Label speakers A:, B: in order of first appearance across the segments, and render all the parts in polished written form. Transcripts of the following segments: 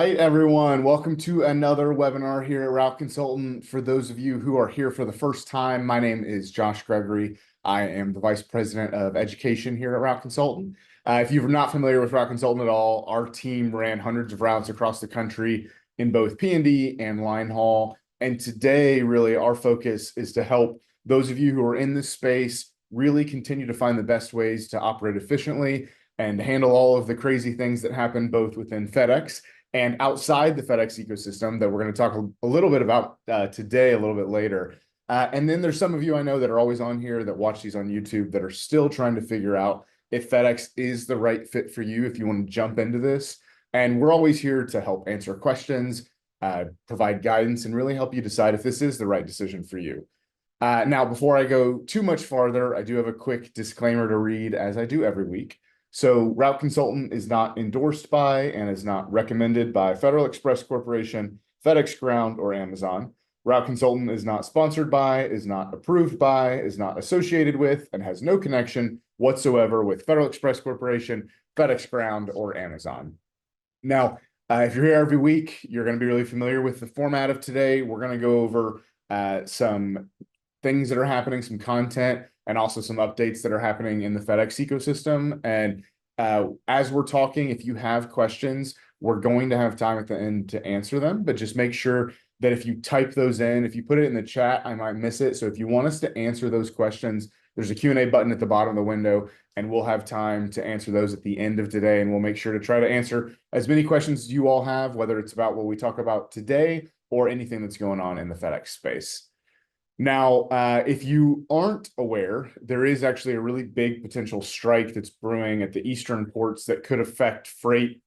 A: right, everyone. Welcome to another webinar here at Route Consultant. For those of you who are here for the first time, my name is Josh Gregory. I am the Vice President of Education here at Route Consultant. If you're not familiar with Route Consultant at all, our team ran hundreds of routes across the country in both P&D and line haul. And today, really, our focus is to help those of you who are in this space really continue to find the best ways to operate efficiently and handle all of the crazy things that happen both within FedEx and outside the FedEx ecosystem that we're going to talk a little bit about today, a little bit later. And then there's some of you I know that are always on here that watch these on YouTube that are still trying to figure out if FedEx is the right fit for you, if you want to jump into this. And we're always here to help answer questions, provide guidance, and really help you decide if this is the right decision for you. Now, before I go too much farther, I do have a quick disclaimer to read, as I do every week. So Route Consultant is not endorsed by and is not recommended by Federal Express Corporation, FedEx Ground, or Amazon. Route Consultant is not sponsored by, is not approved by, is not associated with, and has no connection whatsoever with Federal Express Corporation, FedEx Ground, or Amazon. Now, if you're here every week, you're going to be really familiar with the format of today. We're going to go over some things that are happening, some content, and also some updates that are happening in the FedEx ecosystem. And as we're talking, if you have questions, we're going to have time at the end to answer them, but just make sure that if you type those in, if you put it in the chat, I might miss it. So if you want us to answer those questions, there's a Q&A button at the bottom of the window, and we'll have time to answer those at the end of today. And we'll make sure to try to answer as many questions as you all have, whether it's about what we talk about today or anything that's going on in the FedEx space. Now, if you aren't aware, there is actually a really big potential strike that's brewing at the eastern ports that could affect freight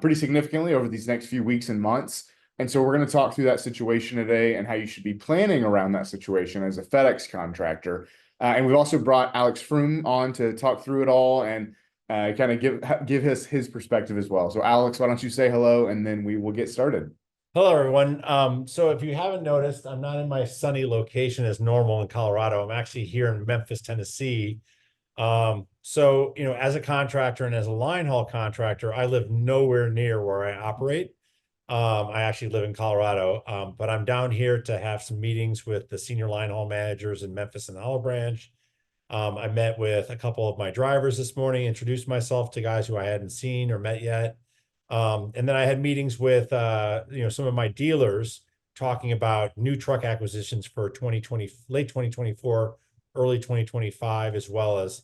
A: pretty significantly over these next few weeks and months. And so we're going to talk through that situation today and how you should be planning around that situation as a FedEx contractor. And we've also brought Alex Froome on to talk through it all and kind of give us his perspective as well. So Alex, why don't you say hello, and then we will get started.
B: Hello, everyone. So if you haven't noticed, I'm not in my sunny location as normal in Colorado. I'm actually here in Memphis, Tennessee. As a contractor and as a line haul contractor, I live nowhere near where I operate. I actually live in Colorado, but I'm down here to have some meetings with the senior line haul managers in Memphis and Olive Branch. I met with a couple of my drivers this morning, introduced myself to guys who I hadn't seen or met yet. And then I had meetings with, some of my dealers talking about new truck acquisitions for 2020, late 2024, early 2025, as well as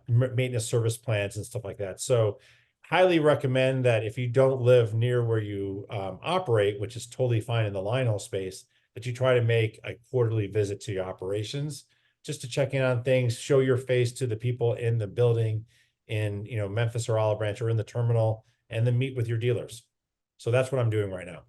B: maintenance service plans and stuff like that. So highly recommend that if you don't live near where you operate, which is totally fine in the line haul space, that you try to make a quarterly visit to your operations just to check in on things, show your face to the people in the building in, Memphis or Olive Branch or in the terminal, and then meet with your dealers. So that's what I'm doing right now.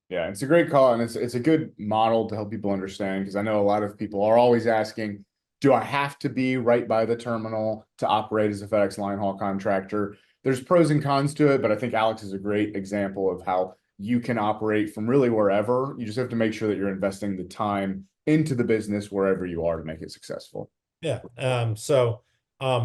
A: Yeah, it's a great call, and it's a good model to help people understand, because I know a lot of people are always asking, do I have to be right by the terminal to operate as a FedEx line haul contractor? There's pros and cons to it, but I think Alex is a great example of how you can operate from really wherever. You just have to make sure that you're investing the time into the business wherever you are to make it successful.
B: Yeah.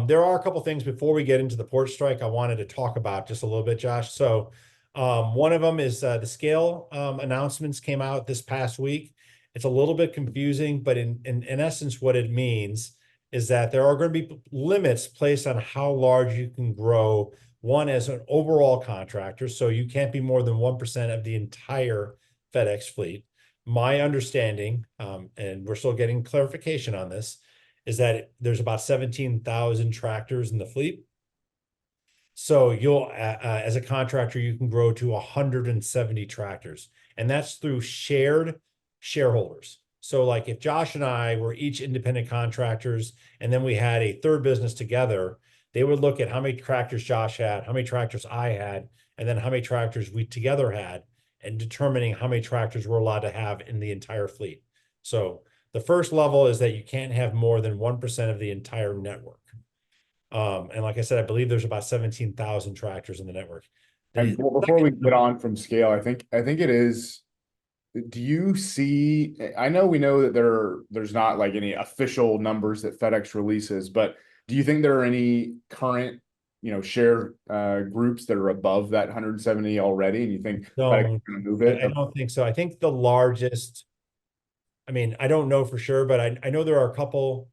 B: There are a couple things before we get into the port strike I wanted to talk about just a little bit, Josh. So one of them is the scale announcements came out this past week. It's a little bit confusing, but in essence, what it means is that there are going to be limits placed on how large you can grow, one as an overall contractor. So you can't be more than 1% of the entire FedEx fleet. My understanding, and we're still getting clarification on this, is that there's about 17,000 tractors in the fleet. So you'll, as a contractor, you can grow to 170 tractors, and that's through shared shareholders. So like if Josh and I were each independent contractors, and then we had a third business together, they would look at how many tractors Josh had, how many tractors I had, and then how many tractors we together had, and determining how many tractors we're allowed to have in the entire fleet. So the first level is that you can't have more than 1% of the entire network. And like I said, I believe there's about 17,000 tractors in the network.
A: And before we get on from scale, I think it is. Do you see? I know we know that there's not like any official numbers that FedEx releases, but do you think there are any current share groups that are above that 170 already, and you think FedEx is
B: Don't,
A: going to move it?
B: I don't think so. I think the largest, I mean, I don't know for sure, but I know there are a couple,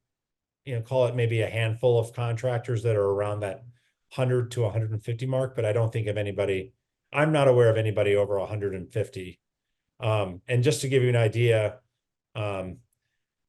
B: call it maybe a handful of contractors that are around that 100 to 150 mark, but I don't think of anybody, I'm not aware of anybody over 150. And just to give you an idea,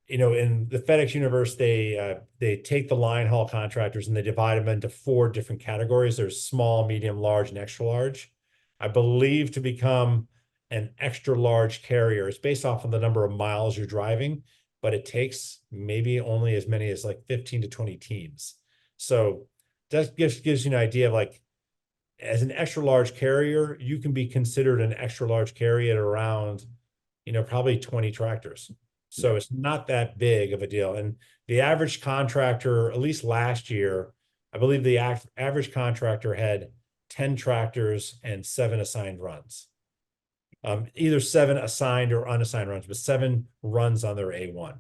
B: in the FedEx universe, they take the line haul contractors and they divide them into 4 different categories. There's small, medium, large, and extra large. I believe to become an extra large carrier, it's based off of the number of miles you're driving, but it takes maybe only as many as like 15 to 20 teams. So that gives you an idea of like, as an extra large carrier, you can be considered an extra large carrier at around, probably 20 tractors. So it's not that big of a deal. And the average contractor, at least last year, I believe the average contractor had 10 tractors and 7 assigned runs. Either 7 assigned or unassigned runs, but 7 runs on their A1.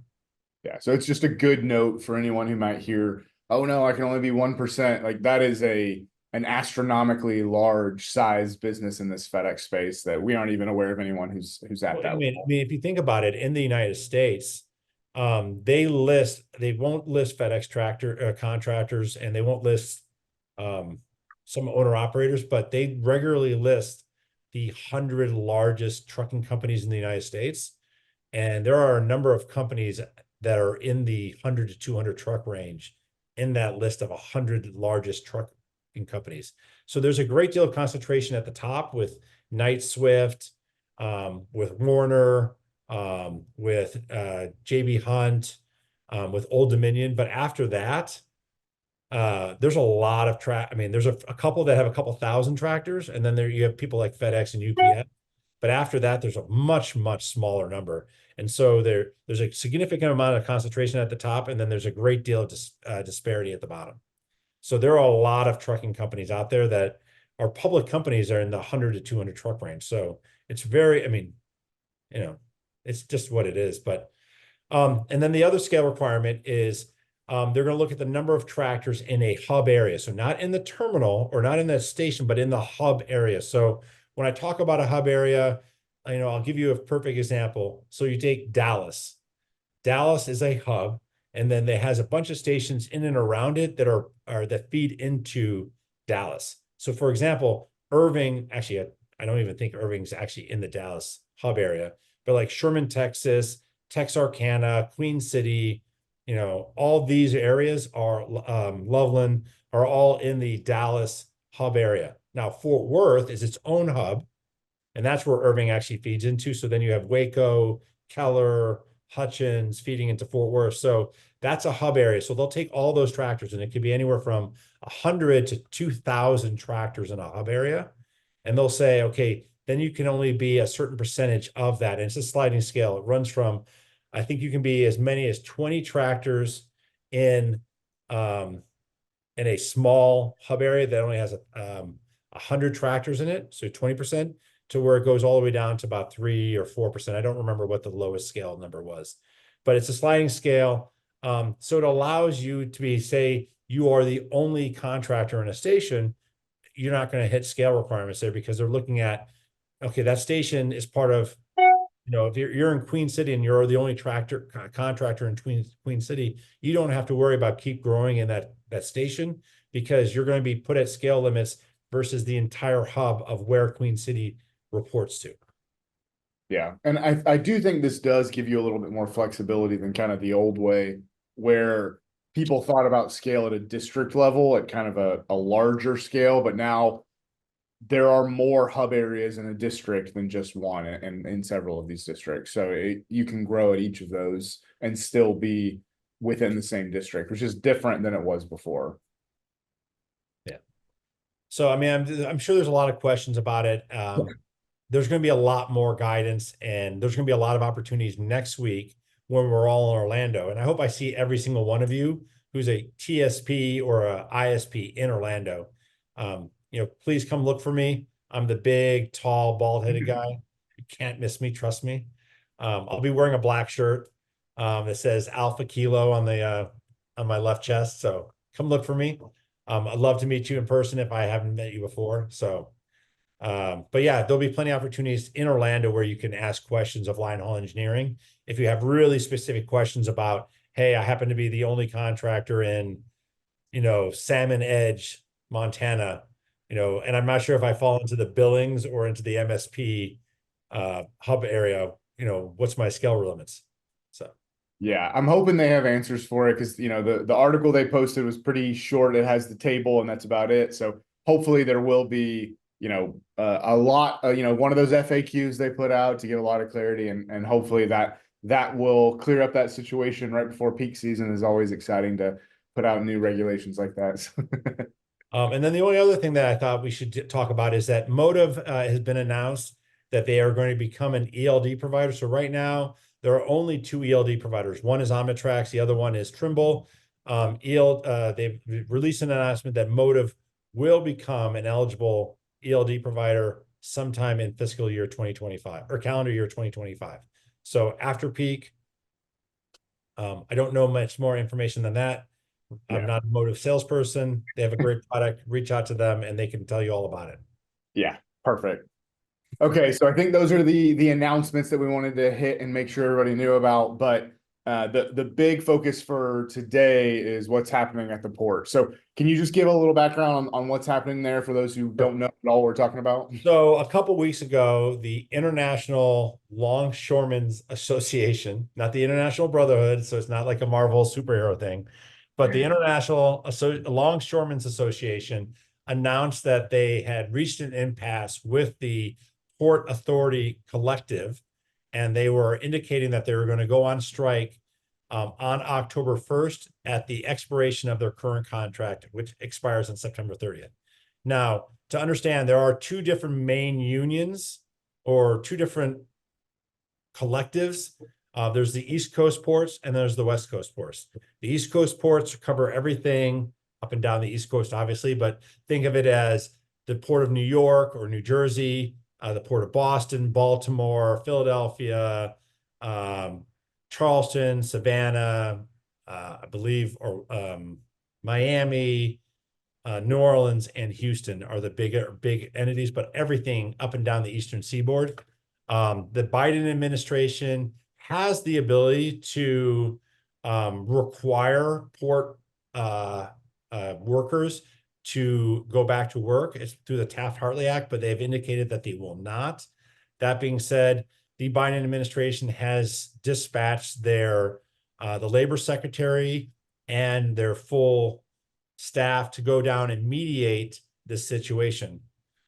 A: Yeah, so it's just a good note for anyone who might hear, oh no, I can only be 1%. Like that is an astronomically large size business in this FedEx space that we aren't even aware of anyone who's at that
B: I mean,
A: level.
B: if you think about it, in the United States, they won't list FedEx tractor contractors, and they won't list some owner operators, but they regularly list the 100 largest trucking companies in the United States. And there are a number of companies that are in the 100 to 200 truck range in that list of 100 largest trucking companies. So there's a great deal of concentration at the top with Knight Swift, with Warner, with JB Hunt, with Old Dominion. But after that, there's a lot of I mean, there's a couple that have a couple thousand tractors, and then you have people like FedEx and UPS. But after that, there's a much, much smaller number. And so there's a significant amount of concentration at the top, and then there's a great deal of disparity at the bottom. So there are a lot of trucking companies out there that are public companies are in the 100 to 200 truck range. So it's very, I mean, it's just what it is. But, and then the other scale requirement is they're going to look at the number of tractors in a hub area. So not in the terminal or not in the station, but in the hub area. So when I talk about a hub area, I'll give you a perfect example. So you take Dallas. Dallas is a hub, and then it has a bunch of stations in and around it that are that feed into Dallas. So for example, Irving, actually, I don't even think Irving's actually in the Dallas hub area, but like Sherman, Texas, Texarkana, Queen City, all these areas are Loveland are all in the Dallas hub area. Now, Fort Worth is its own hub, and that's where Irving actually feeds into. So then you have Waco, Keller, Hutchins feeding into Fort Worth. So that's a hub area. So they'll take all those tractors, and it could be anywhere from 100 to 2,000 tractors in a hub area. And they'll say, okay, then you can only be a certain percentage of that. And it's a sliding scale. It runs from, I think you can be as many as 20 tractors in a small hub area that only has 100 tractors in it, so 20%, to where it goes all the way down to about 3 or 4%. I don't remember what the lowest scale number was, but it's a sliding scale. So it allows you to be, say, you are the only contractor in a station, you're not going to hit scale requirements there because they're looking at, okay, that station is part of, if you're in Queen City and you're the only contractor in Queen City, you don't have to worry about keep growing in that station because you're going to be put at scale limits versus the entire hub of where Queen City reports to.
A: Yeah. And I do think this does give you a little bit more flexibility than kind of the old way where people thought about scale at a district level at kind of a larger scale, but now there are more hub areas in a district than just one in several of these districts. So you can grow at each of those and still be within the same district, which is different than it was before.
B: Yeah. So, I mean, I'm sure there's a lot of questions about it. There's going to be a lot more guidance, and there's going to be a lot of opportunities next week when we're all in Orlando. And I hope I see every single one of you who's a TSP or a ISP in Orlando. Please come look for me. I'm the big, tall, bald-headed guy. You can't miss me, trust me. I'll be wearing a black shirt that says Alpha Kilo on my left chest. So come look for me. I'd love to meet you in person if I haven't met you before. So, but yeah, there'll be plenty of opportunities in Orlando where you can ask questions of line haul engineering. If you have really specific questions about, hey, I happen to be the only contractor in, Salmon Edge, Montana, and I'm not sure if I fall into the Billings or into the MSP hub area, what's my scale limits? So.
A: Yeah, I'm hoping they have answers for it because the article they posted was pretty short. It has the table and that's about it. So hopefully there will be a lot one of those FAQs they put out to get a lot of clarity, and hopefully that will clear up that situation right before peak season. Is always exciting to put out new regulations like that.
B: And then the only other thing that I thought we should talk about is that Motive has been announced that they are going to become an ELD provider. So right now, there are only two ELD providers. One is Omnitrax, the other one is Trimble. They've released an announcement that Motive will become an eligible ELD provider sometime in fiscal year 2025 or calendar year 2025. So after peak, I don't know much more information than that. I'm
A: Yeah.
B: not a Motive salesperson. They have a great product. Reach out to them and they can tell you all about it.
A: Yeah, perfect. Okay, so I think those are the announcements that we wanted to hit and make sure everybody knew about. But the big focus for today is what's happening at the port. So can you just give a little background on what's happening there for those who don't know at all what we're talking about?
B: So a couple weeks ago, the International Longshoremen's Association, not the International Brotherhood, so it's not like a Marvel superhero thing, but the International Longshoremen's Association announced that they had reached an impasse with the Port Authority Collective, and they were indicating that they were going to go on strike on October 1st at the expiration of their current contract, which expires on September 30th. Now, to understand, there are two different main unions or two different collectives. There's the East Coast ports and there's the West Coast ports. The East Coast ports cover everything up and down the East Coast, obviously, but think of it as the Port of New York or New Jersey, the Port of Boston, Baltimore, Philadelphia, Charleston, Savannah, I believe, or Miami, New Orleans and Houston are the big entities, but everything up and down the Eastern Seaboard. The Biden administration has the ability to require port workers to go back to work. It's through the Taft-Hartley Act, but they've indicated that they will not. That being said, the Biden administration has dispatched the labor secretary and their full staff to go down and mediate this situation.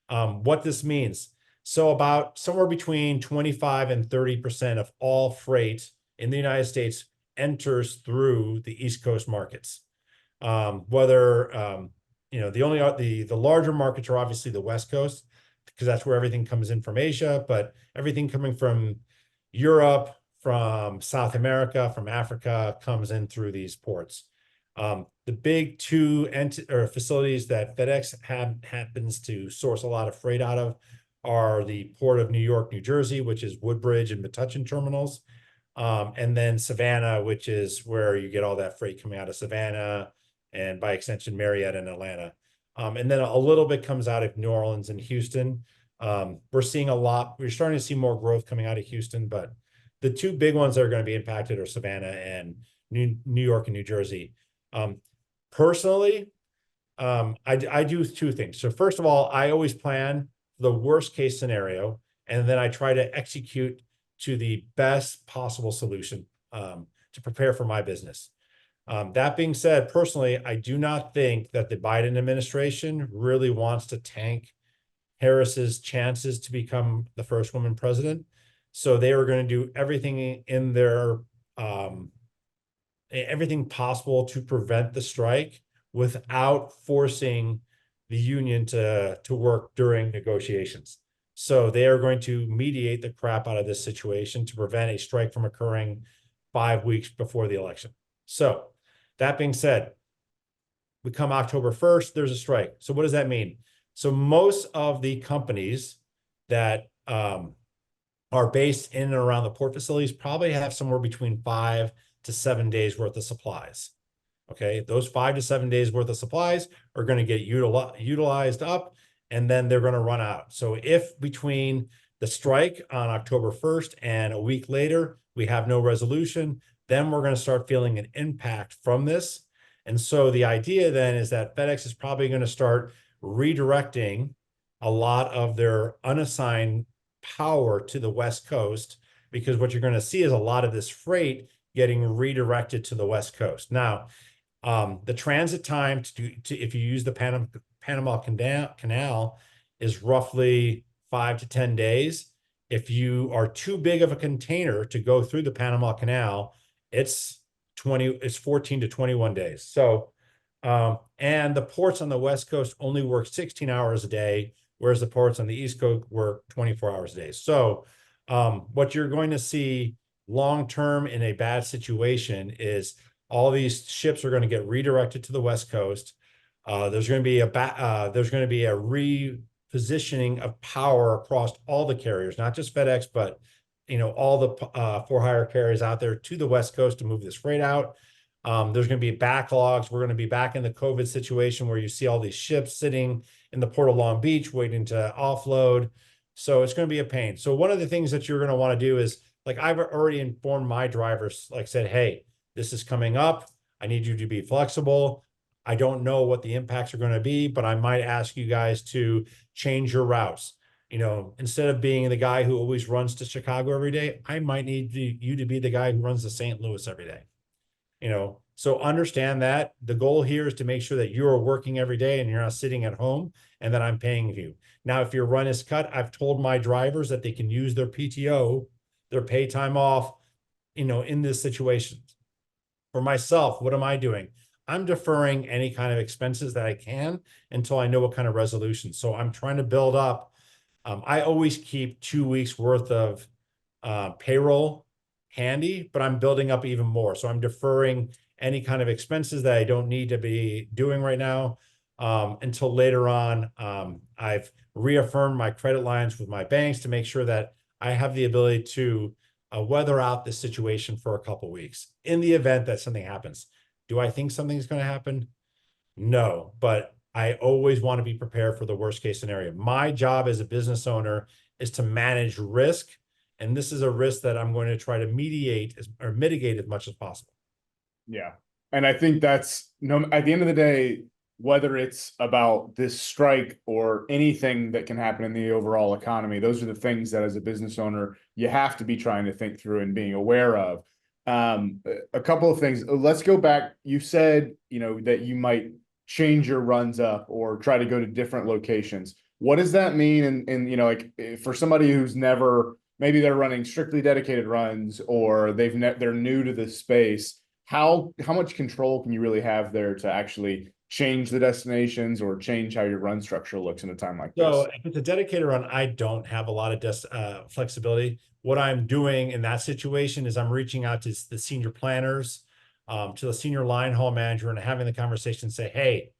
B: What this means. So about somewhere between 25 and 30% of all freight in the United States enters through the East Coast markets. The larger markets are obviously the West Coast, because that's where everything comes in from Asia, but everything coming from Europe, from South America, from Africa comes in through these ports. The big two facilities that FedEx happens to source a lot of freight out of are the Port of New York, New Jersey, which is Woodbridge and Metuchen terminals, and then Savannah, which is where you get all that freight coming out of Savannah and by extension Marietta and Atlanta. And then a little bit comes out of New Orleans and Houston. We're starting to see more growth coming out of Houston, but the two big ones that are going to be impacted are Savannah and New York and New Jersey. Personally, I do two things. So first of all, I always plan the worst case scenario, and then I try to execute to the best possible solution to prepare for my business. That being said, personally, I do not think that the Biden administration really wants to tank Harris's chances to become the first woman president. So they are going to do everything in their everything possible to prevent the strike without forcing the union to work during negotiations. So they are going to mediate the crap out of this situation to prevent a strike from occurring 5 weeks before the election. So that being said, we come October 1st, there's a strike. So what does that mean? So most of the companies that are based in and around the port facilities probably have somewhere between 5 to 7 days worth of supplies. Okay, those 5 to 7 days worth of supplies are going to get utilized up, and then they're going to run out. So if between the strike on October 1st and a week later, we have no resolution, then we're going to start feeling an impact from this. And so the idea then is that FedEx is probably going to start redirecting a lot of their unassigned power to the West Coast, because what you're going to see is a lot of this freight getting redirected to the West Coast. Now, the transit time if you use the Panama Canal is roughly 5 to 10 days. If you are too big of a container to go through the Panama Canal, it's 14 to 21 days. So, and the ports on the West Coast only work 16 hours a day, whereas the ports on the East Coast work 24 hours a day. So, what you're going to see long-term in a bad situation is all these ships are going to get redirected to the West Coast. There's going to be a repositioning of power across all the carriers, not just FedEx, but all the for-hire carriers out there to the West Coast to move this freight out. There's going to be backlogs. We're going to be back in the COVID situation where you see all these ships sitting in the Port of Long Beach waiting to offload. So it's going to be a pain. So one of the things that you're going to want to do is, like, I've already informed my drivers, like said, hey, this is coming up. I need you to be flexible. I don't know what the impacts are going to be, but I might ask you guys to change your routes. Instead of being the guy who always runs to Chicago every day, I might need you to be the guy who runs to St. Louis every day. So understand that the goal here is to make sure that you're working every day and you're not sitting at home and that I'm paying you. Now, if your run is cut, I've told my drivers that they can use their PTO, their pay time off, in this situation. For myself, what am I doing? I'm deferring any kind of expenses that I can until I know what kind of resolution. So I'm trying to build up. I always keep 2 weeks worth of payroll handy, but I'm building up even more. So I'm deferring any kind of expenses that I don't need to be doing right now until later on. I've reaffirmed my credit lines with my banks to make sure that I have the ability to weather out this situation for a couple weeks in the event that something happens. Do I think something's going to happen? No, but I always want to be prepared for the worst case scenario. My job as a business owner is to manage risk. And this is a risk that I'm going to try to mitigate as much as possible.
A: Yeah. And I think that's at the end of the day, whether it's about this strike or anything that can happen in the overall economy, those are the things that as a business owner, you have to be trying to think through and being aware of. A couple of things. Let's go back. You said, that you might change your runs up or try to go to different locations. What does that mean? And like for somebody who's never, maybe they're running strictly dedicated runs or they're new to this space. How much control can you really have there to actually change the destinations or change how your run structure looks in a time like this?
B: So if it's a dedicated run, I don't have a lot of flexibility. What I'm doing in that situation is I'm reaching out to the senior planners, to the senior line haul manager, and having the conversation, say, hey,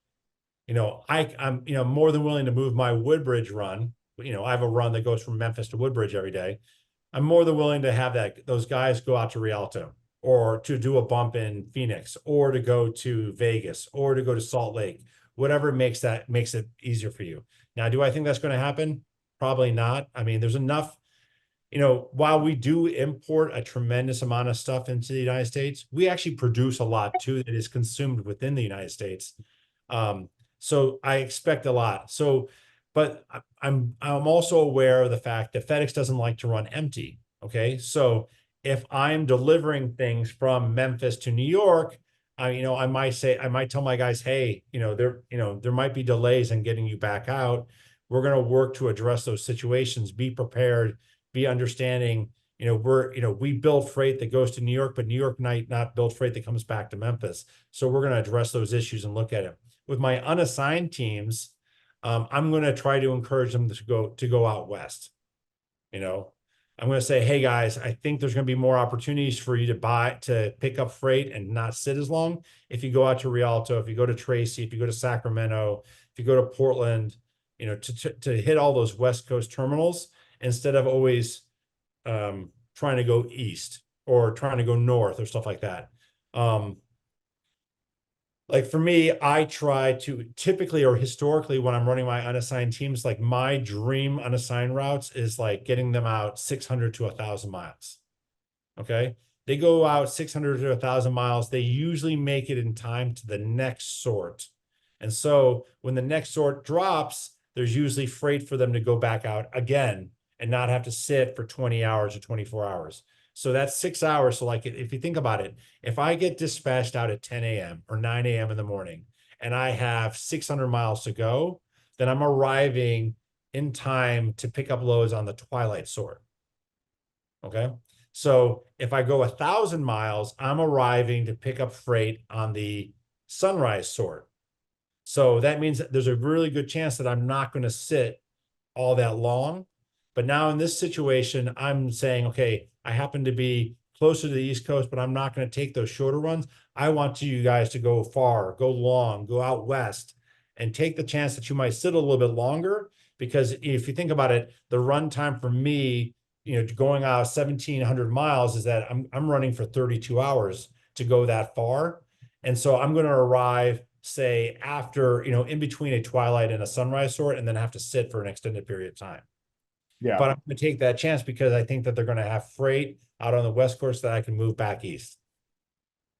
B: I'm more than willing to move my Woodbridge run. I have a run that goes from Memphis to Woodbridge every day. I'm more than willing to have those guys go out to Rialto, or to do a bump in Phoenix, or to go to Vegas, or to go to Salt Lake, whatever makes it easier for you. Now, do I think that's going to happen? Probably not. I mean, there's enough, while we do import a tremendous amount of stuff into the United States, we actually produce a lot too that is consumed within the United States. So I expect a lot. But I'm also aware of the fact that FedEx doesn't like to run empty. Okay. So if I'm delivering things from Memphis to New York, I might tell my guys, hey, there might be delays in getting you back out. We're going to work to address those situations. Be prepared, be understanding. We build freight that goes to New York, but New York might not build freight that comes back to Memphis. So we're going to address those issues and look at it. With my unassigned teams, I'm going to try to encourage them to go out west. I'm going to say, hey guys, I think there's going to be more opportunities for you to pick up freight and not sit as long. If you go out to Rialto, if you go to Tracy, if you go to Sacramento, if you go to Portland, to hit all those West Coast terminals instead of always trying to go east or trying to go north or stuff like that. Like for me, I try to typically or historically when I'm running my unassigned teams, like my dream unassigned routes is like getting them out 600 to 1,000 miles. Okay. They go out 600 to 1,000 miles. They usually make it in time to the next sort. And so when the next sort drops, there's usually freight for them to go back out again and not have to sit for 20 hours or 24 hours. So that's 6 hours. So like if you think about it, if I get dispatched out at 10 a.m. or 9 a.m. in the morning and I have 600 miles to go, then I'm arriving in time to pick up loads on the twilight sort. Okay. So if I go 1,000 miles, I'm arriving to pick up freight on the sunrise sort. So that means that there's a really good chance that I'm not going to sit all that long. But now in this situation, I'm saying, okay, I happen to be closer to the East Coast, but I'm not going to take those shorter runs. I want you guys to go far, go long, go out west, and take the chance that you might sit a little bit longer. Because if you think about it, the run time for me, going out 1,700 miles is that I'm running for 32 hours to go that far. And so I'm going to arrive, say, after, in between a twilight and a sunrise sort, and then have to sit for an extended period of time.
A: Yeah.
B: But I'm going to take that chance because I think that they're going to have freight out on the West Coast that I can move back east.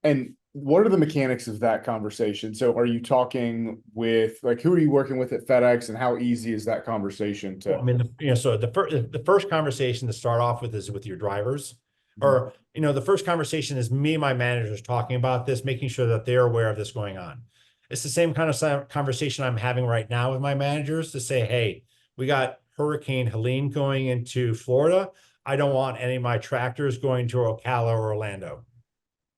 A: And what are the mechanics of that conversation? So are you talking with, like, who are you working with at FedEx, and how easy is that conversation
B: Well, I
A: to?
B: mean, so the first conversation to start off with is with your drivers,
A: Mhm.
B: or the first conversation is me and my managers talking about this, making sure that they're aware of this going on. It's the same kind of conversation I'm having right now with my managers to say, hey, we got Hurricane Helene going into Florida. I don't want any of my tractors going to Ocala or Orlando.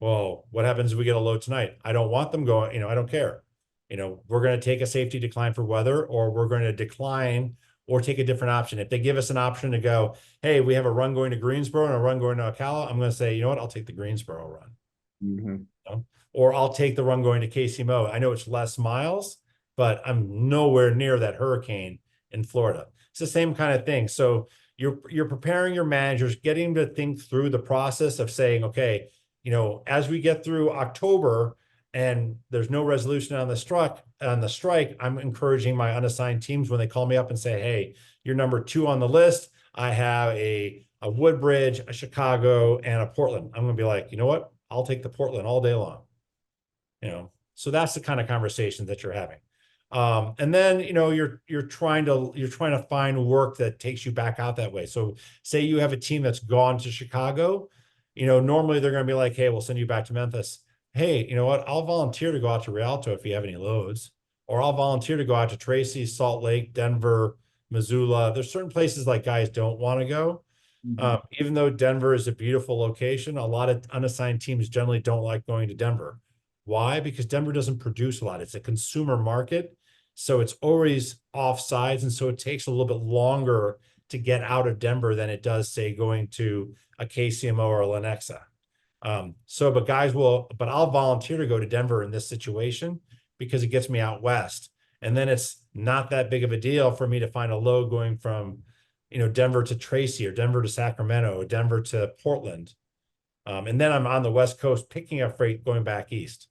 B: Well, what happens if we get a load tonight? I don't want them going, I don't care. We're going to take a safety decline for weather, or we're going to decline or take a different option. If they give us an option to go, hey, we have a run going to Greensboro and a run going to Ocala, I'm going to say, you know what, I'll take the Greensboro run.
A: Mhm.
B: Or I'll take the run going to KCMO. I know it's less miles, but I'm nowhere near that hurricane in Florida. It's the same kind of thing. So you're preparing your managers, getting them to think through the process of saying, okay, as we get through October and there's no resolution on the strike, I'm encouraging my unassigned teams when they call me up and say, hey, you're number 2 on the list. I have a Woodbridge, a Chicago, and a Portland. I'm going to be like, you know what? I'll take the Portland all day long. So that's the kind of conversation that you're having. And then, you're trying to find work that takes you back out that way. So say you have a team that's gone to Chicago, normally they're going to be like, hey, we'll send you back to Memphis. Hey, you know what? I'll volunteer to go out to Rialto if you have any loads, or I'll volunteer to go out to Tracy, Salt Lake, Denver, Missoula. There's certain places like guys don't want to go.
A: Mhm.
B: Even though Denver is a beautiful location, a lot of unassigned teams generally don't like going to Denver. Why? Because Denver doesn't produce a lot. It's a consumer market. So it's always off sides. And so it takes a little bit longer to get out of Denver than it does, say, going to a KCMO or a Lenexa. But I'll volunteer to go to Denver in this situation because it gets me out west. And then it's not that big of a deal for me to find a load going from, Denver to Tracy, or Denver to Sacramento, or Denver to Portland. And then I'm on the West Coast picking up freight going back east.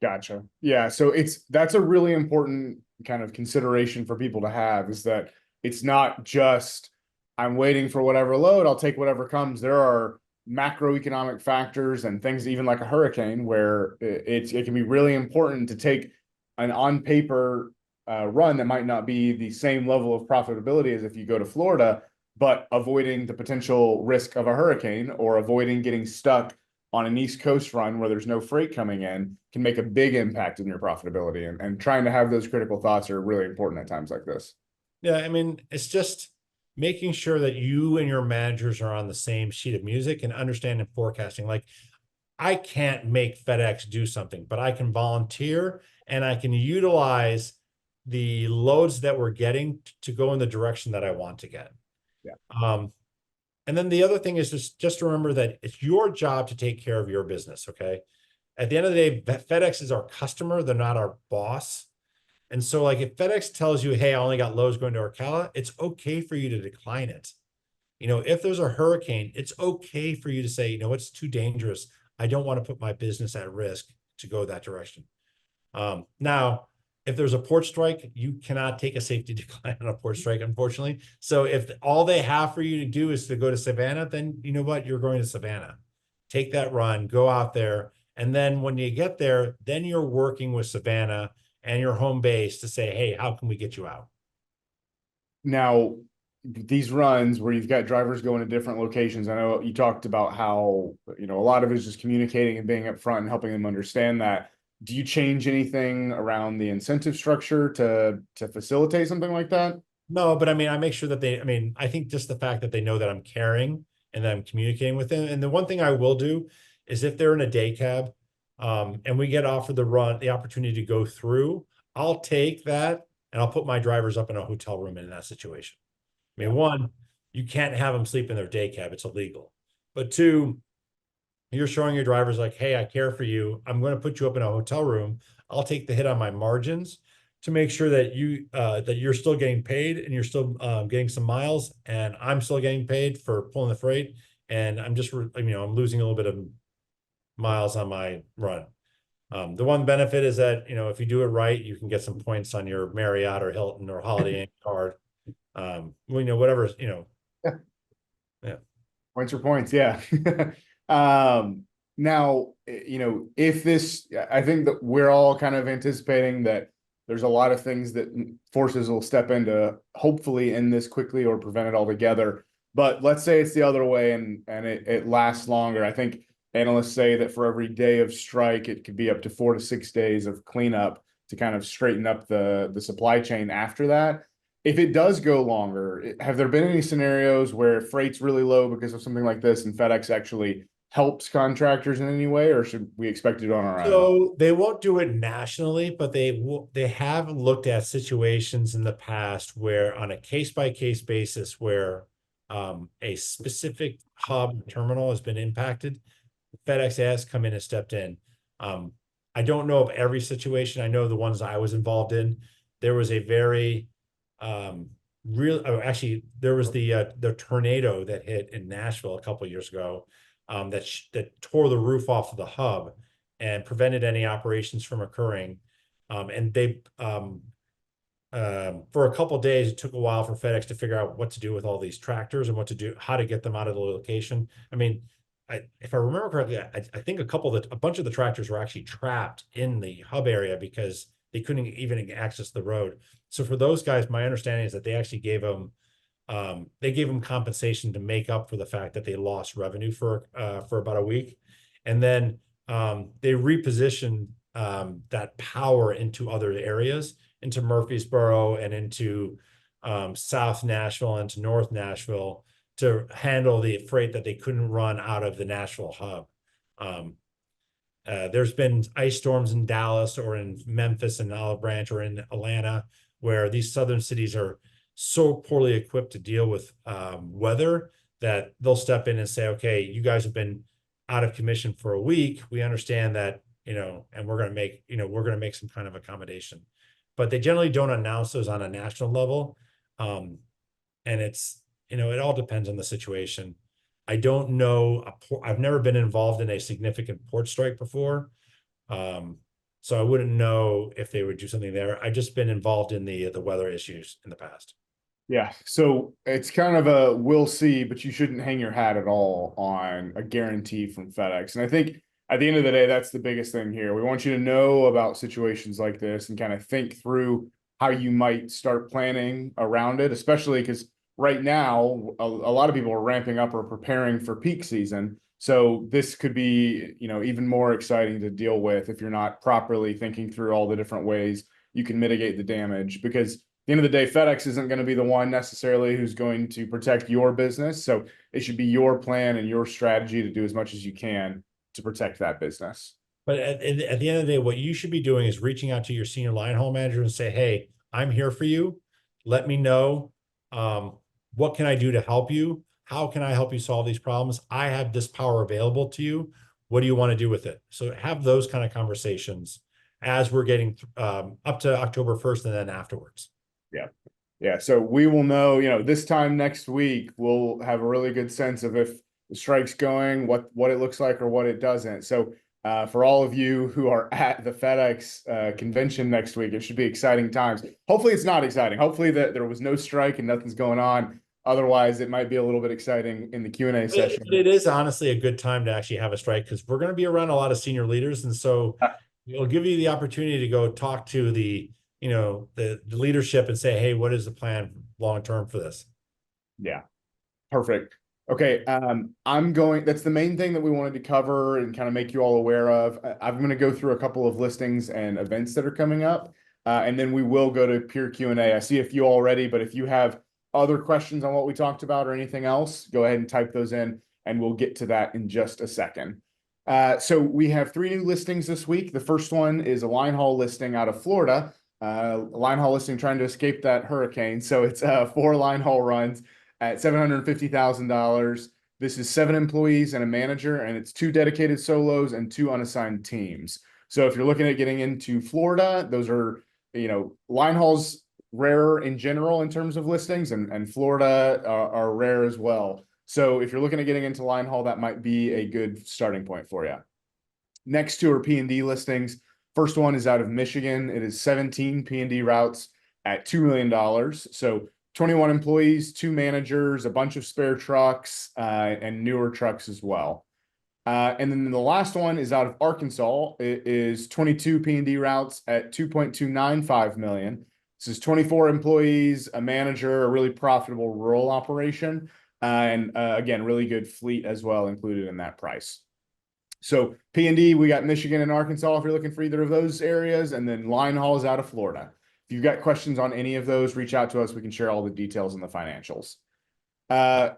A: Gotcha. Yeah. So that's a really important kind of consideration for people to have, is that it's not just I'm waiting for whatever load, I'll take whatever comes. There are macroeconomic factors and things, even like a hurricane, where it can be really important to take an on paper run that might not be the same level of profitability as if you go to Florida, but avoiding the potential risk of a hurricane or avoiding getting stuck on an East Coast run where there's no freight coming in can make a big impact in your profitability. And trying to have those critical thoughts are really important at times like this.
B: Yeah, I mean, it's just making sure that you and your managers are on the same sheet of music and understanding forecasting. Like, I can't make FedEx do something, but I can volunteer and I can utilize the loads that we're getting to go in the direction that I want to get.
A: Yeah.
B: And then the other thing is just remember that it's your job to take care of your business. Okay. At the end of the day, FedEx is our customer. They're not our boss. And so like if FedEx tells you, hey, I only got loads going to Ocala, it's okay for you to decline it. If there's a hurricane, it's okay for you to say, it's too dangerous. I don't want to put my business at risk to go that direction. Now, if there's a port strike, you cannot take a safety decline on a port strike, unfortunately. So if all they have for you to do is to go to Savannah, then you know what? You're going to Savannah. Take that run, go out there. And then when you get there, then you're working with Savannah and your home base to say, hey, how can we get you out?
A: Now, these runs where you've got drivers going to different locations, I know you talked about how, a lot of it is just communicating and being upfront and helping them understand that. Do you change anything around the incentive structure to facilitate something like that?
B: No, but I mean, I make sure that I think just the fact that they know that I'm caring and that I'm communicating with them. And the one thing I will do is if they're in a day cab, and we get offered the opportunity to go through, I'll take that and I'll put my drivers up in a hotel room in that situation. I mean, one, you can't have them sleep in their day cab. It's illegal. But two, you're showing your drivers like, hey, I care for you. I'm going to put you up in a hotel room. I'll take the hit on my margins to make sure that you're still getting paid and you're still getting some miles, and I'm still getting paid for pulling the freight. And I'm just, I'm losing a little bit of miles on my run. The one benefit is that, if you do it right, you can get some points on your Marriott or Hilton or Holiday Inn card. Whatever,
A: Yeah.
B: yeah.
A: Points are points, yeah. Now, if this, I think that we're all kind of anticipating that there's a lot of things that forces will step in to hopefully end this quickly or prevent it altogether. But let's say it's the other way and it lasts longer. I think analysts say that for every day of strike, it could be up to 4 to 6 days of cleanup to kind of straighten up the supply chain after that. If it does go longer, have there been any scenarios where freight's really low because of something like this and FedEx actually helps contractors in any way, or should we expect it on our own?
B: So they won't do it nationally, but they have looked at situations in the past where on a case by case basis where a specific hub terminal has been impacted, FedEx has come in and stepped in. I don't know of every situation. I know the ones I was involved in. There was a very actually there was the tornado that hit in Nashville a couple of years ago, that tore the roof off of the hub and prevented any operations from occurring. And they for a couple of days, it took a while for FedEx to figure out what to do with all these tractors and how to get them out of the location. I mean, if I remember correctly, I think a bunch of the tractors were actually trapped in the hub area because they couldn't even access the road. So for those guys, my understanding is that they actually gave them compensation to make up for the fact that they lost revenue for about a week. And then they repositioned that power into other areas, into Murfreesboro and into South Nashville and to North Nashville to handle the freight that they couldn't run out of the Nashville hub. There's been ice storms in Dallas or in Memphis and Olive Branch or in Atlanta where these southern cities are so poorly equipped to deal with weather that they'll step in and say, okay, you guys have been out of commission for a week. We understand that, and we're going to make some kind of accommodation, but they generally don't announce those on a national level. And it's, it all depends on the situation. I don't know. I've never been involved in a significant port strike before. So I wouldn't know if they would do something there. I've just been involved in the weather issues in the past.
A: Yeah, so it's kind of a we'll see, but you shouldn't hang your hat at all on a guarantee from FedEx. And I think at the end of the day, that's the biggest thing here. We want you to know about situations like this and kind of think through how you might start planning around it, especially because right now, a lot of people are ramping up or preparing for peak season. So this could be, even more exciting to deal with if you're not properly thinking through all the different ways you can mitigate the damage. Because at the end of the day, FedEx isn't going to be the one necessarily who's going to protect your business. So it should be your plan and your strategy to do as much as you can to protect that business.
B: But at the end of the day, what you should be doing is reaching out to your senior line haul manager and say, hey, I'm here for you. Let me know. What can I do to help you? How can I help you solve these problems? I have this power available to you. What do you want to do with it? So have those kind of conversations as we're getting up to October 1st and then afterwards.
A: Yeah. Yeah. So we will know, this time next week, we'll have a really good sense of if the strike's going, what it looks like or what it doesn't. So For all of you who are at the FedEx convention next week, it should be exciting times. Hopefully it's not exciting. Hopefully that there was no strike and nothing's going on. Otherwise, it might be a little bit exciting in the Q&A session.
B: It is honestly a good time to actually have a strike because we're going to be around a lot of senior leaders. And so it'll give you the opportunity to go talk to the leadership and say, hey, what is the plan long term for this?
A: Yeah, perfect. Okay, that's the main thing that we wanted to cover and kind of make you all aware of. I'm going to go through a couple of listings and events that are coming up, and then we will go to pure Q&A. I see a few already, but if you have other questions on what we talked about or anything else, go ahead and type those in, and we'll get to that in just a second. So we have 3 new listings this week. The first one is a Linehaul listing out of Florida. Linehaul listing trying to escape that hurricane. So it's 4 Linehaul runs at $750,000. This is 7 employees and a manager, and it's 2 dedicated solos and 2 unassigned teams. So if you're looking at getting into Florida, those are, Linehaul's rare in general in terms of listings, and Florida are rare as well. So if you're looking at getting into Linehaul, that might be a good starting point for you. Next 2 are P&D listings. First one is out of Michigan. It is 17 P&D routes at $2 million. So 21 employees, 2 managers, a bunch of spare trucks, and newer trucks as well. And then the last one is out of Arkansas. It is 22 P&D routes at $2.295 million. This is 24 employees, a manager, a really profitable rural operation, and again, really good fleet as well included in that price. So P&D, we got Michigan and Arkansas if you're looking for either of those areas, and then Linehaul is out of Florida. If you've got questions on any of those, reach out to us. We can share all the details and the financials.
B: I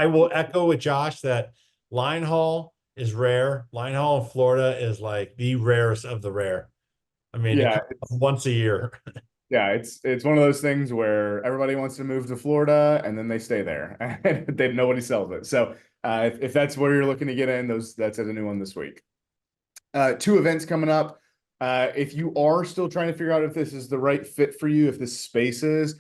B: will echo with Josh that Linehaul is rare. Linehaul in Florida is like the rarest of the rare. I mean,
A: yeah,
B: it comes once a year.
A: Yeah, it's one of those things where everybody wants to move to Florida and then they stay there and nobody sells it. So if that's where you're looking to get in, that's a new one this week. 2 events coming up. If you are still trying to figure out if this is the right fit for you, if this space is,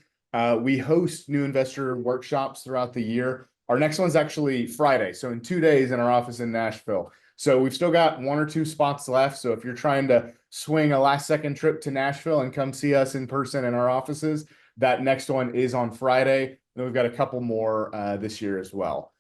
A: we host new investor workshops throughout the year. Our next one's actually Friday, so in 2 days in our office in Nashville. So we've still got 1 or 2 spots left. So if you're trying to swing a last second trip to Nashville and come see us in person in our offices, that next one is on Friday. And we've got a couple more this year as well.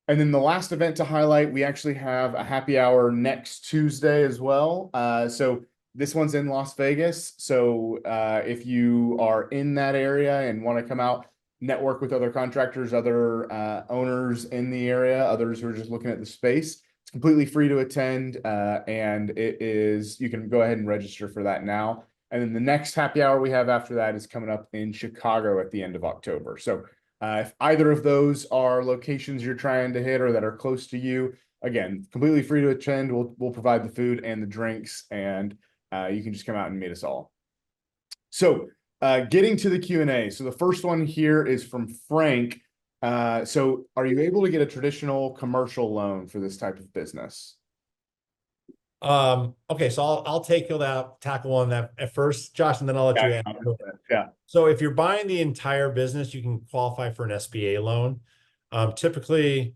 A: And then the last event to highlight, we actually have a happy hour next Tuesday as well. So this one's in Las Vegas. So if you are in that area and want to come out, network with other contractors, other owners in the area, others who are just looking at the space, it's completely free to attend, and you can go ahead and register for that now. And then the next happy hour we have after that is coming up in Chicago at the end of October. So if either of those are locations you're trying to hit or that are close to you, again, completely free to attend. We'll provide the food and the drinks, and you can just come out and meet us all. So getting to the Q&A. So the first one here is from Frank. So are you able to get a traditional commercial loan for this type of business?
B: Okay, so I'll tackle on that at first, Josh, and then I'll let you answer.
A: Yeah.
B: So if you're buying the entire business, you can qualify for an SBA loan. Typically,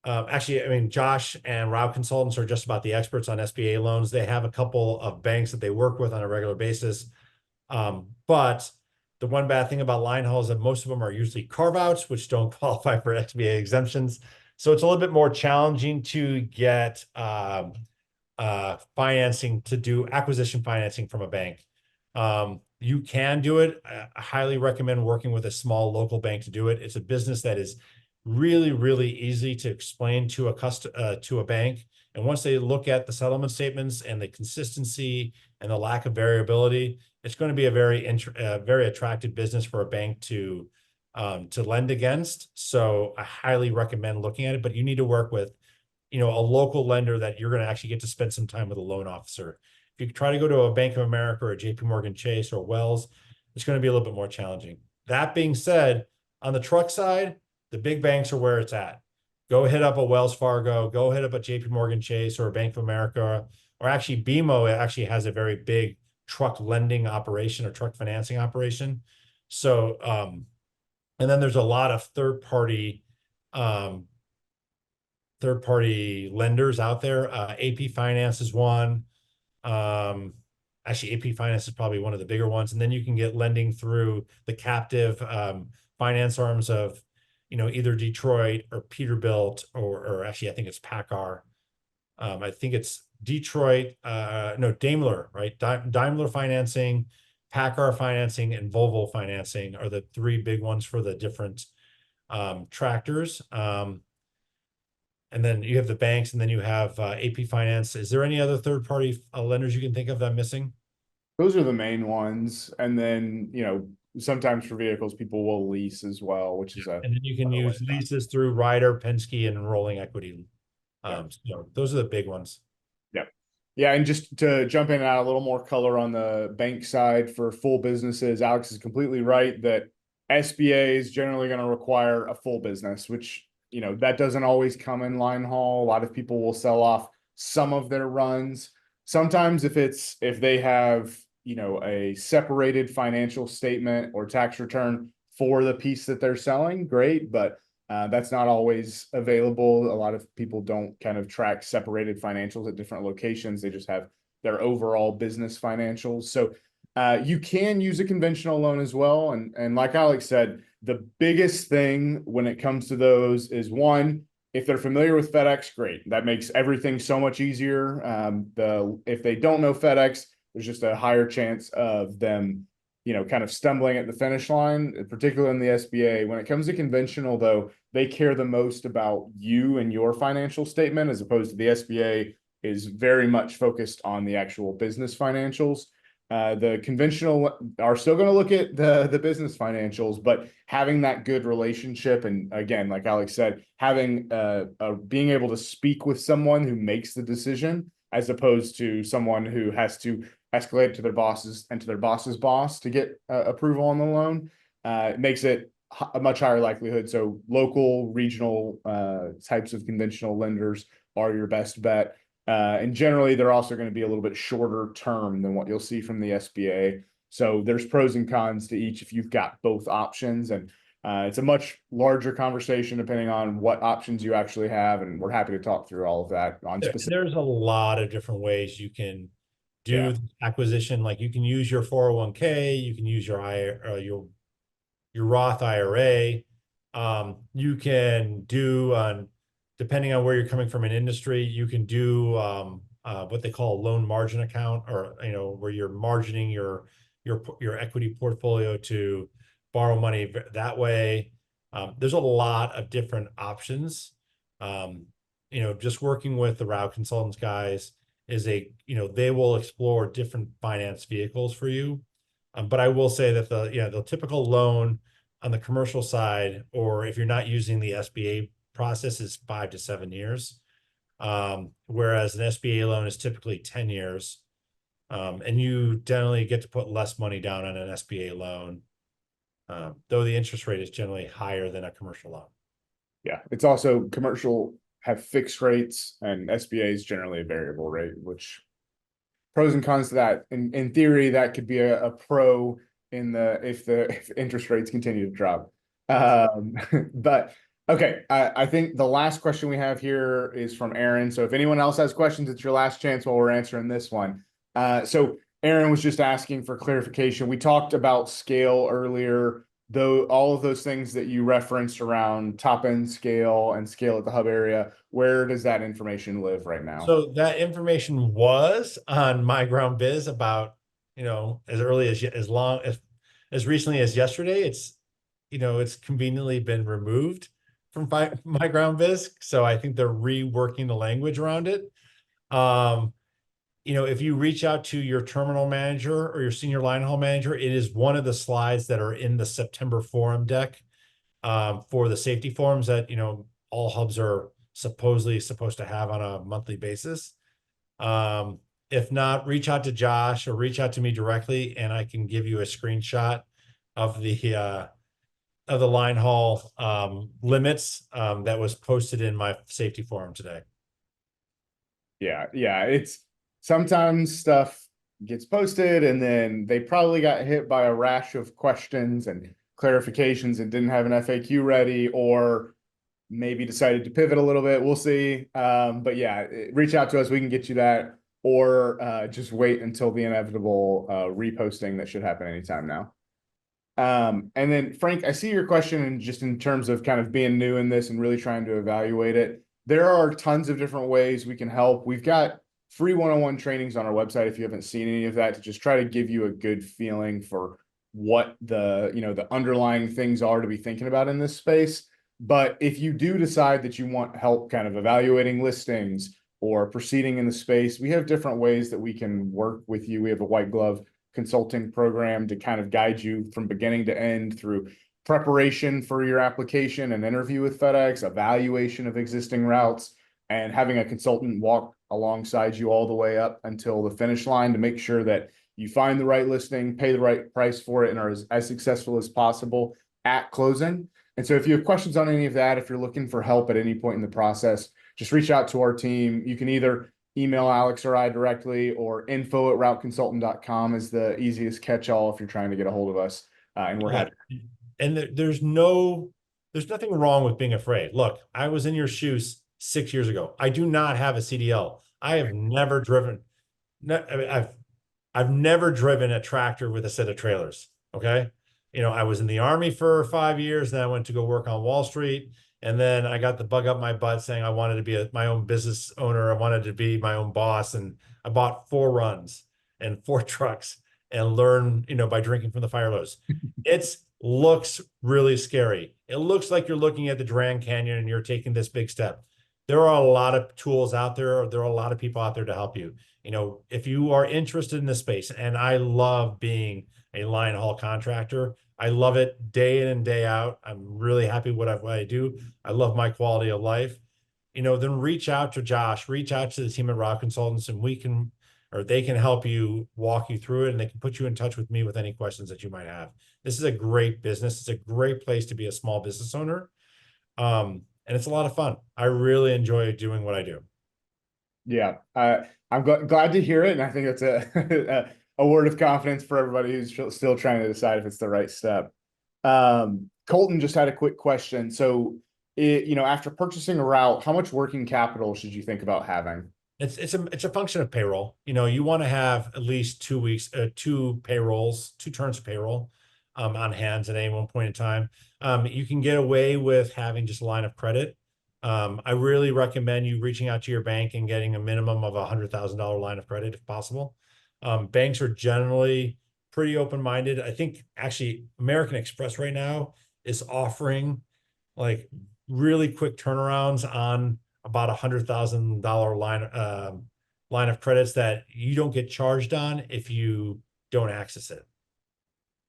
B: actually, I mean, Josh and Rob Consultants are just about the experts on SBA loans. They have a couple of banks that they work with on a regular basis. But the one bad thing about Linehaul is that most of them are usually carve-outs, which don't qualify for SBA exemptions. So it's a little bit more challenging to get financing, to do acquisition financing from a bank. You can do it. I highly recommend working with a small local bank to do it. It's a business that is really, really easy to explain to a bank. And once they look at the settlement statements and the consistency and the lack of variability, it's going to be a very attractive business for a bank to lend against. So I highly recommend looking at it, but you need to work with, a local lender that you're going to actually get to spend some time with a loan officer. If you try to go to a Bank of America or a JP Morgan Chase or Wells, it's going to be a little bit more challenging. That being said, on the truck side, the big banks are where it's at. Go hit up a Wells Fargo, go hit up a JP Morgan Chase or a Bank of America, or actually BMO actually has a very big truck lending operation or truck financing operation. So, and then there's a lot of third-party third-party lenders out there. AP Finance is one. Actually, AP Finance is probably one of the bigger ones. And then you can get lending through the captive finance arms of, either Detroit or Peterbilt, or actually, I think it's PACCAR. I think it's Detroit, no, Daimler, right? Daimler financing, PACCAR financing, and Volvo financing are the three big ones for the different tractors. And then you have the banks, and then you have AP Finance. Is there any other third-party lenders you can think of that I'm missing?
A: Those are the main ones. And then, sometimes for vehicles, people will lease as well, which is
B: And then you can
A: another way
B: use
A: of finding.
B: leases through Ryder, Penske, and Rolling Equity.
A: Yeah.
B: So those are the big ones.
A: Yeah. Yeah. And just to jump in and add a little more color on the bank side for full businesses, Alex is completely right that SBA is generally going to require a full business, which, that doesn't always come in line haul. A lot of people will sell off some of their runs. Sometimes if they have, a separated financial statement or tax return for the piece that they're selling, great. But that's not always available. A lot of people don't kind of track separated financials at different locations. They just have their overall business financials. So you can use a conventional loan as well. And like Alex said, the biggest thing when it comes to those is, one, if they're familiar with FedEx, great. That makes everything so much easier. If they don't know FedEx, there's just a higher chance of them, kind of stumbling at the finish line, particularly in the SBA. When it comes to conventional, though, they care the most about you and your financial statement, as opposed to the SBA is very much focused on the actual business financials. The conventional are still going to look at the business financials, but having that good relationship, and again, like Alex said, having being able to speak with someone who makes the decision, as opposed to someone who has to escalate to their bosses and to their boss's boss to get approval on the loan, it makes it a much higher likelihood. So local, regional types of conventional lenders are your best bet. And generally, they're also going to be a little bit shorter term than what you'll see from the SBA. So there's pros and cons to each if you've got both options. And it's a much larger conversation depending on what options you actually have. And we're happy to talk through all of that on specific.
B: There's a lot of different ways you can do
A: Yeah.
B: acquisition. Like you can use your 401k, you can use your Roth IRA. You can do depending on where you're coming from in industry, you can do what they call a loan margin account, or where you're margining your equity portfolio to borrow money that way. There's a lot of different options. Just working with the route consultants guys is they will explore different finance vehicles for you. But I will say that the typical loan on the commercial side, or if you're not using the SBA process, is 5 to 7 years. Whereas an SBA loan is typically 10 years. And you generally get to put less money down on an SBA loan, though the interest rate is generally higher than a commercial loan.
A: Yeah. It's also commercial have fixed rates, and SBA is generally a variable rate, which pros and cons to that. In theory, that could be a pro if interest rates continue to drop. But okay, I think the last question we have here is from Aaron. So if anyone else has questions, it's your last chance while we're answering this one. So Aaron was just asking for clarification. We talked about scale earlier, though all of those things that you referenced around top end scale and scale at the hub area, where does that information live right now?
B: So that information was on My Ground Biz about, as early as recently as yesterday. It's conveniently been removed from My Ground Biz. So I think they're reworking the language around it. If you reach out to your terminal manager or your senior line haul manager, it is one of the slides that are in the September forum deck for the safety forums that, all hubs are supposedly supposed to have on a monthly basis. If not, reach out to Josh or reach out to me directly, and I can give you a screenshot of the line haul limits that was posted in my safety forum today.
A: Yeah. It's sometimes stuff gets posted and then they probably got hit by a rash of questions and clarifications and didn't have an FAQ ready, or maybe decided to pivot a little bit. We'll see. But yeah, reach out to us. We can get you that, or just wait until the inevitable reposting that should happen anytime now. And then Frank, I see your question, and just in terms of kind of being new in this and really trying to evaluate it, there are tons of different ways we can help. We've got free one-on-one trainings on our website if you haven't seen any of that, to just try to give you a good feeling for what the underlying things are to be thinking about in this space. But if you do decide that you want help kind of evaluating listings or proceeding in the space, we have different ways that we can work with you. We have a white glove consulting program to kind of guide you from beginning to end through preparation for your application and interview with FedEx, evaluation of existing routes, and having a consultant walk alongside you all the way up until the finish line to make sure that you find the right listing, pay the right price for it, and are as successful as possible at closing. And so if you have questions on any of that, if you're looking for help at any point in the process, just reach out to our team. You can either email Alex or I directly, or info@routeconsultant.com is the easiest catch-all if you're trying to get a hold of us. And we're happy.
B: And there's nothing wrong with being afraid. Look, I was in your shoes 6 years ago. I do not have a CDL. I have never driven. I've never driven a tractor with a set of trailers. Okay. I was in the Army for 5 years. Then I went to go work on Wall Street. And then I got the bug up my butt saying I wanted to be my own business owner. I wanted to be my own boss. And I bought 4 runs and 4 trucks and learn, by drinking from the fire hose. It looks really scary. It looks like you're looking at the Grand Canyon and you're taking this big step. There are a lot of tools out there. There are a lot of people out there to help you. If you are interested in this space, and I love being a line haul contractor, I love it day in and day out. I'm really happy with what I do. I love my quality of life. Then reach out to Josh, reach out to the team at Route Consultants, and they can help you, walk you through it, and they can put you in touch with me with any questions that you might have. This is a great business. It's a great place to be a small business owner. And it's a lot of fun. I really enjoy doing what I do.
A: Yeah, I'm glad to hear it. And I think that's a word of confidence for everybody who's still trying to decide if it's the right step. Colton just had a quick question. So, after purchasing a route, how much working capital should you think about having?
B: It's a function of payroll. You want to have at least 2 weeks, 2 payrolls, 2 turns of payroll on hands at any one point in time. You can get away with having just a line of credit. I really recommend you reaching out to your bank and getting a minimum of $100,000 line of credit if possible. Banks are generally pretty open-minded. I think actually American Express right now is offering like really quick turnarounds on about $100,000 line of credits that you don't get charged on if you don't access it.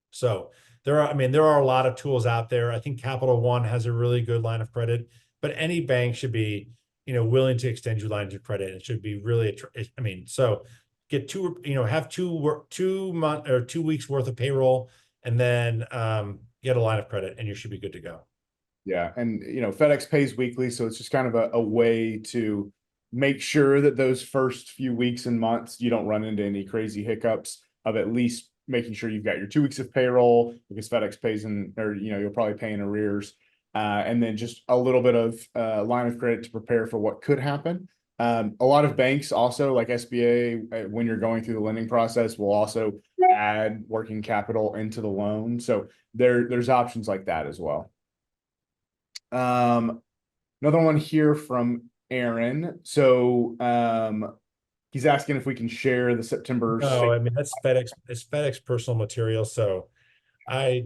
B: So there are a lot of tools out there. I think Capital One has a really good line of credit, but any bank should be, willing to extend you lines of credit. It should be really, so get have 2 month or 2 weeks worth of payroll, and then get a line of credit, and you should be good to go.
A: Yeah. And, FedEx pays weekly. So it's just kind of a way to make sure that those first few weeks and months, you don't run into any crazy hiccups of at least making sure you've got your 2 weeks of payroll, because FedEx pays you'll probably pay in arrears. And then just a little bit of line of credit to prepare for what could happen. A lot of banks also, like SBA, when you're going through the lending process, will also add working capital into the loan. So there's options like that as well. Another one here from Aaron. So he's asking if we can share the September.
B: No, that's FedEx. It's FedEx personal material. So yeah,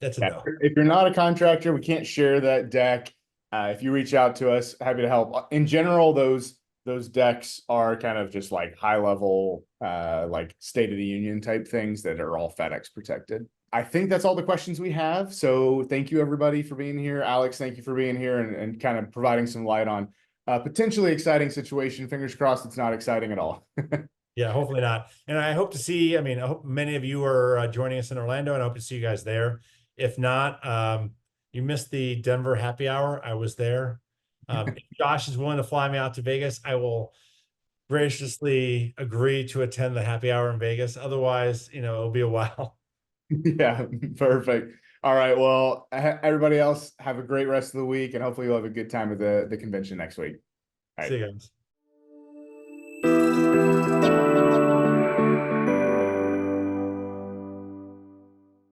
B: that's a no.
A: If you're not a contractor, we can't share that deck. If you reach out to us, happy to help. In general, those decks are kind of just like high level, like State of the Union type things that are all FedEx protected. I think that's all the questions we have. So thank you everybody for being here. Alex, thank you for being here and kind of providing some light on a potentially exciting situation. Fingers crossed it's not exciting at all.
B: Yeah, hopefully not. And I hope to see, I hope many of you are joining us in Orlando, and I hope to see you guys there. If not, you missed the Denver happy hour. I was there. If Josh is willing to fly me out to Vegas, I will graciously agree to attend the happy hour in Vegas. Otherwise, it'll be a while.
A: Yeah, perfect. All right. Well, everybody else have a great rest of the week, and hopefully you'll have a good time at the convention next week. All
B: See
A: right.
B: you guys.